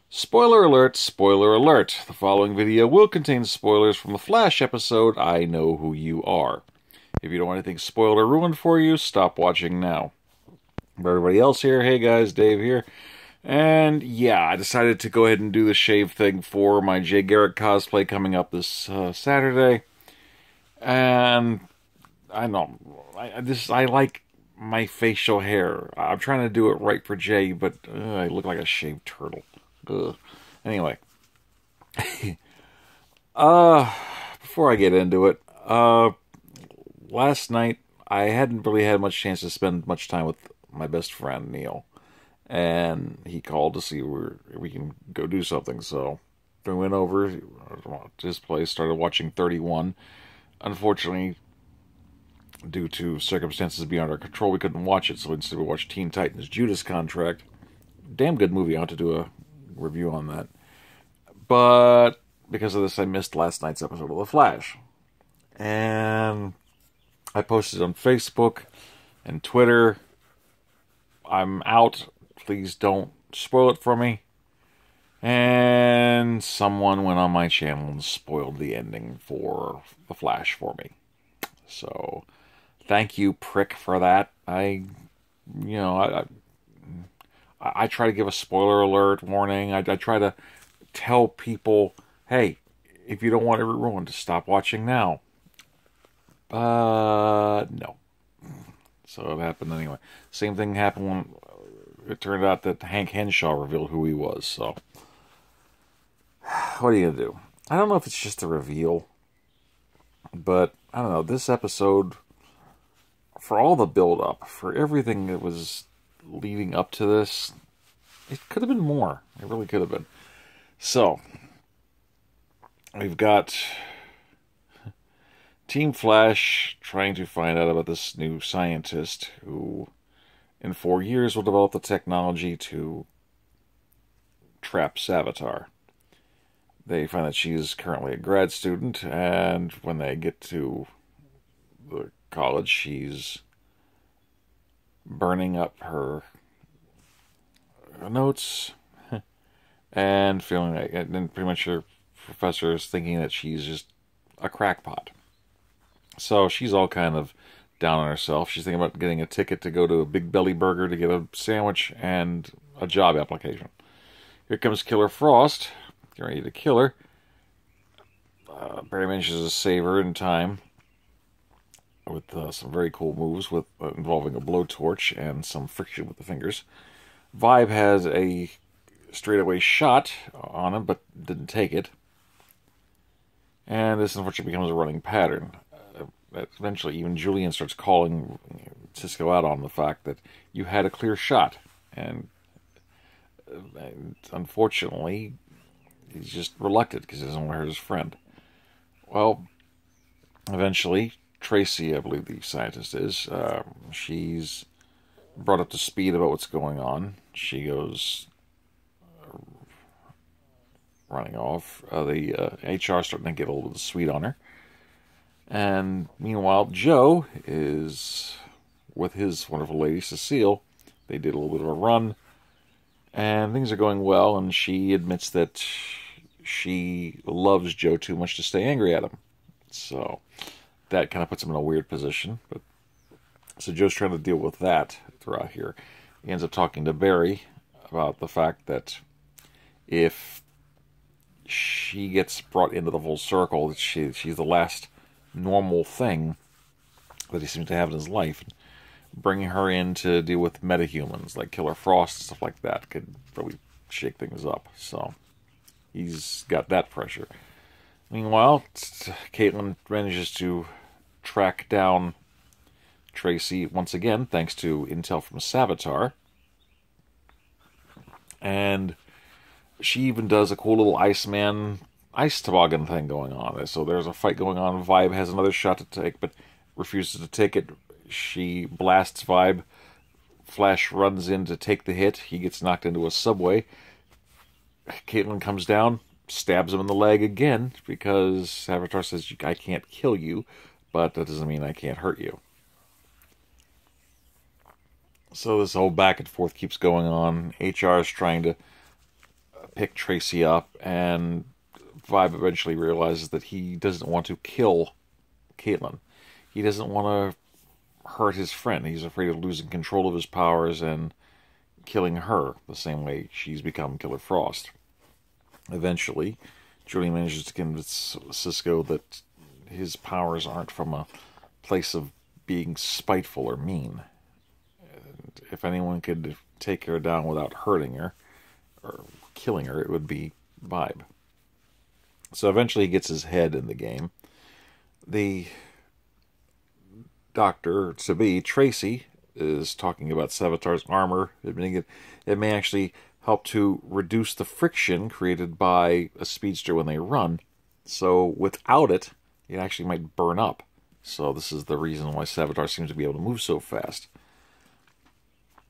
Spoiler alert, spoiler alert. The following video will contain spoilers from the Flash episode, I Know Who You Are. If you don't want anything spoiled or ruined for you, stop watching now. For everybody else here, hey guys, Dave here. And yeah, I decided to go ahead and do the shave thing for my Jay Garrick cosplay coming up this Saturday. And I know, I like my facial hair. I'm trying to do it right for Jay, but I look like a shaved turtle. Ugh. Anyway, before I get into it, last night I hadn't really had much chance to spend much time with my best friend Neil, and he called to see where we can go do something. So we went over to his place, started watching 31. Unfortunately, due to circumstances beyond our control, we couldn't watch it. So instead, we watched Teen Titans: Judas Contract. Damn good movie. I want to do a review on that. But because of this, I missed last night's episode of The Flash. And I posted on Facebook and Twitter, I'm out. Please don't spoil it for me. And someone went on my channel and spoiled the ending for The Flash for me. So, thank you, prick, for that. I try to give a spoiler alert warning. I try to tell people, hey, if you don't want it ruined, stop watching now. But no. So it happened anyway. Same thing happened when it turned out that Hank Henshaw revealed who he was. So what are you going to do? I don't know if it's just a reveal, but I don't know. This episode, for all the build-up, for everything that was leading up to this, it could have been more. It really could have been. So, we've got Team Flash trying to find out about this new scientist who, in 4 years, will develop the technology to trap Savitar. They find that she is currently a grad student, and when they get to the college, she's burning up her notes and feeling like, and then pretty much her professor is thinking that she's just a crackpot. So she's all kind of down on herself. She's thinking about getting a ticket to go to a Big Belly Burger to get a sandwich and a job application. Here comes Killer Frost, getting ready to kill her. Barry manages to save her in time with some very cool moves with involving a blowtorch and some friction with the fingers. Vibe has a straightaway shot on him, but didn't take it. And this unfortunately becomes a running pattern. Eventually, even Julian starts calling Cisco out on the fact that you had a clear shot. And unfortunately, he's just reluctant because he doesn't want to hurt his friend. Well, eventually, Tracy, I believe the scientist is, she's brought up to speed about what's going on. She goes running off. The HR starting to get a little bit sweet on her. And meanwhile, Joe is with his wonderful lady, Cecile. They did a little bit of a run. And things are going well, and she admits that she loves Joe too much to stay angry at him. So that kind of puts him in a weird position. But so Joe's trying to deal with that throughout here. He ends up talking to Barry about the fact that if she gets brought into the full circle, that she's the last normal thing that he seems to have in his life. Bringing her in to deal with metahumans like Killer Frost and stuff like that could really shake things up. So he's got that pressure. Meanwhile, Caitlin manages to track down Tracy once again, thanks to intel from Savitar. And she even does a cool little Iceman ice toboggan thing going on. So there's a fight going on. Vibe has another shot to take, but refuses to take it. She blasts Vibe. Flash runs in to take the hit. He gets knocked into a subway. Caitlin comes down, stabs him in the leg again, because Savitar says, I can't kill you, but that doesn't mean I can't hurt you. So this whole back and forth keeps going on. HR is trying to pick Tracy up, and Vibe eventually realizes that he doesn't want to kill Caitlin. He doesn't want to hurt his friend. He's afraid of losing control of his powers and killing her the same way she's become Killer Frost. Eventually, Julie manages to convince Cisco that his powers aren't from a place of being spiteful or mean. And if anyone could take her down without hurting her or killing her, it would be Vibe. So eventually he gets his head in the game. The doctor, to be, Tracy, is talking about Savitar's armor, admitting it may actually help to reduce the friction created by a speedster when they run. So without it, it actually might burn up. So this is the reason why Savitar seems to be able to move so fast.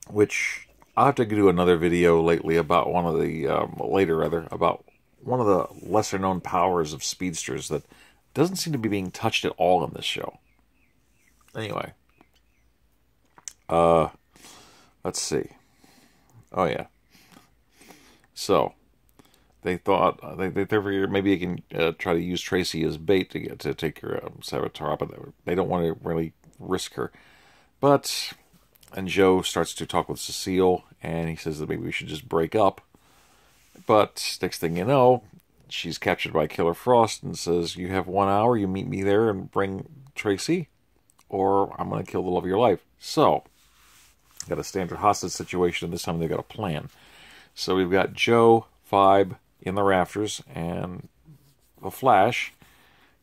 Which I'll have to do another video lately about one of the about one of the lesser known powers of speedsters that doesn't seem to be being touched at all in this show. Anyway, let's see. Oh yeah. So they thought they figured maybe you can try to use Tracy as bait to take her Savitar up, but they don't want to really risk her. And Joe starts to talk with Cecile, and he says that maybe we should just break up. But next thing you know, she's captured by Killer Frost and says, "You have 1 hour. You meet me there and bring Tracy, or I'm going to kill the love of your life." So, got a standard hostage situation. This time they've got a plan. So we've got Joe, Vibe in the rafters, and the Flash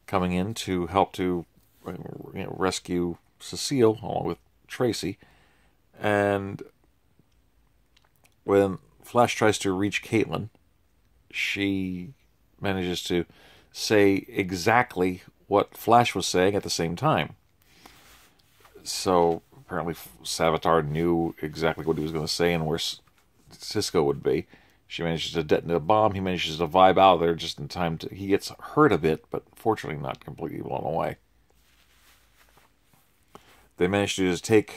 coming in to help to rescue Cecile along with Tracy. And when Flash tries to reach Caitlin, she manages to say exactly what Flash was saying at the same time. So apparently Savitar knew exactly what he was going to say and where Cisco would be. She manages to detonate a bomb. He manages to vibe out of there just in time to... He gets hurt a bit, but fortunately not completely blown away. They manage to just take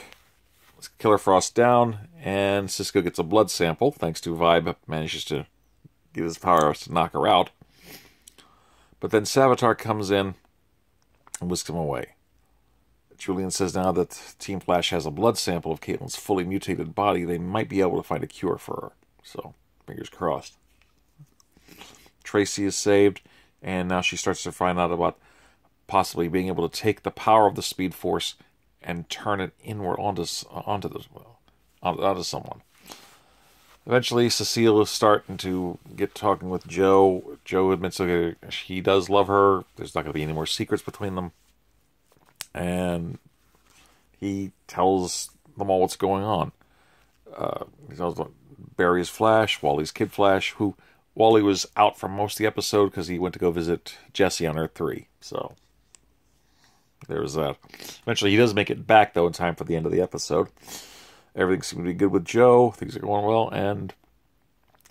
Killer Frost down, and Cisco gets a blood sample, thanks to Vibe manages to get his power to knock her out. But then Savitar comes in and whisks him away. Julian says now that Team Flash has a blood sample of Caitlin's fully mutated body, they might be able to find a cure for her. So, fingers crossed. Tracy is saved, and now she starts to find out about possibly being able to take the power of the Speed Force and turn it inward onto someone. Eventually, Cecile is starting to get talking with Joe. Joe admits that he does love her. There's not going to be any more secrets between them. And he tells them all what's going on. He tells them Barry's Flash, Wally's Kid Flash, who Wally was out for most of the episode because he went to go visit Jesse on Earth 3. So, there's that. Eventually, he does make it back, though, in time for the end of the episode. Everything seems to be good with Joe. Things are going well. And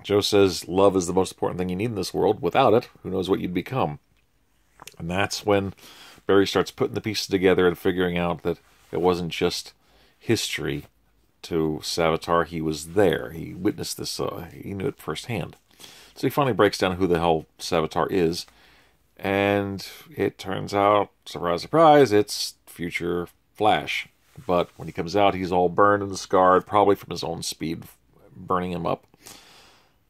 Joe says love is the most important thing you need in this world. Without it, who knows what you'd become. And that's when Barry starts putting the pieces together and figuring out that it wasn't just history to Savitar. He was there. He witnessed this. He knew it firsthand. So he finally breaks down who the hell Savitar is. And it turns out, surprise, surprise, it's future Flash. But when he comes out, he's all burned and scarred, probably from his own speed burning him up.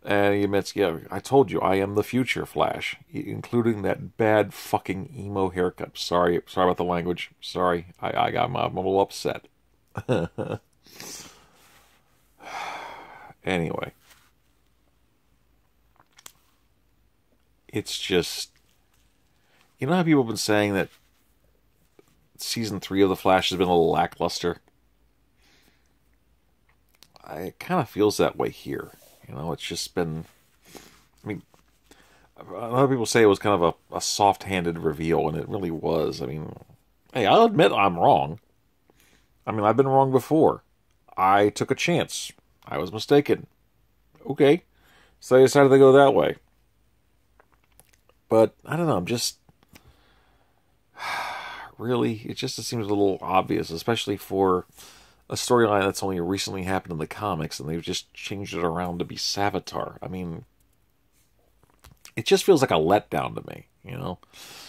And he admits, yeah, I told you, I am the future Flash, including that bad fucking emo haircut. Sorry about the language. Sorry, I'm a little upset. Anyway. It's just... You know how people have been saying that Season 3 of The Flash has been a little lackluster? It kind of feels that way here. You know, it's just been... I mean, a lot of people say it was kind of a soft-handed reveal, and it really was. I mean, hey, I'll admit I'm wrong. I mean, I've been wrong before. I took a chance. I was mistaken. Okay. So I decided to go that way. But, I don't know, I'm just... Really, it just seems a little obvious, especially for a storyline that's only recently happened in the comics, and they've just changed it around to be Savitar. I mean, it just feels like a letdown to me, you know?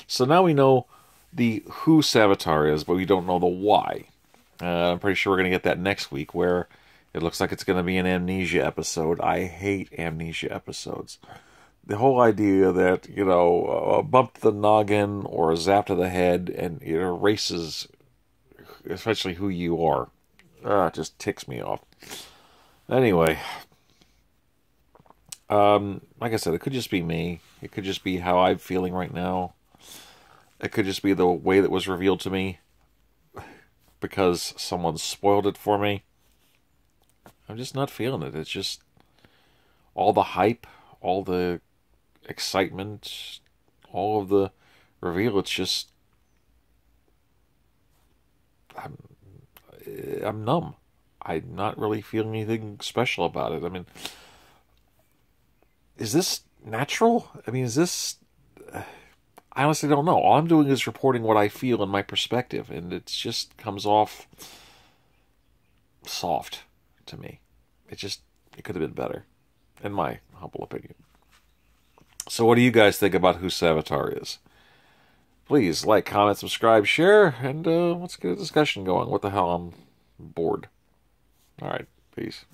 So now we know the who Savitar is, but we don't know the why. I'm pretty sure we're going to get that next week, where it looks like it's going to be an amnesia episode. I hate amnesia episodes. The whole idea that, you know, a bump to the noggin or a zap to the head and it erases, especially who you are, it just ticks me off. Anyway, like I said, it could just be me. It could just be how I'm feeling right now. It could just be the way that was revealed to me because someone spoiled it for me. I'm just not feeling it. It's just all the hype, all the excitement, all of the reveal. It's just I'm numb. I'm not really feeling anything special about it. I mean, is this natural? I mean, is this... I honestly don't know. All I'm doing is reporting what I feel in my perspective, and it just comes off soft to me. It could have been better, in my humble opinion. So what do you guys think about who Savitar is? Please like, comment, subscribe, share, and let's get a discussion going. What the hell? I'm bored. All right, peace.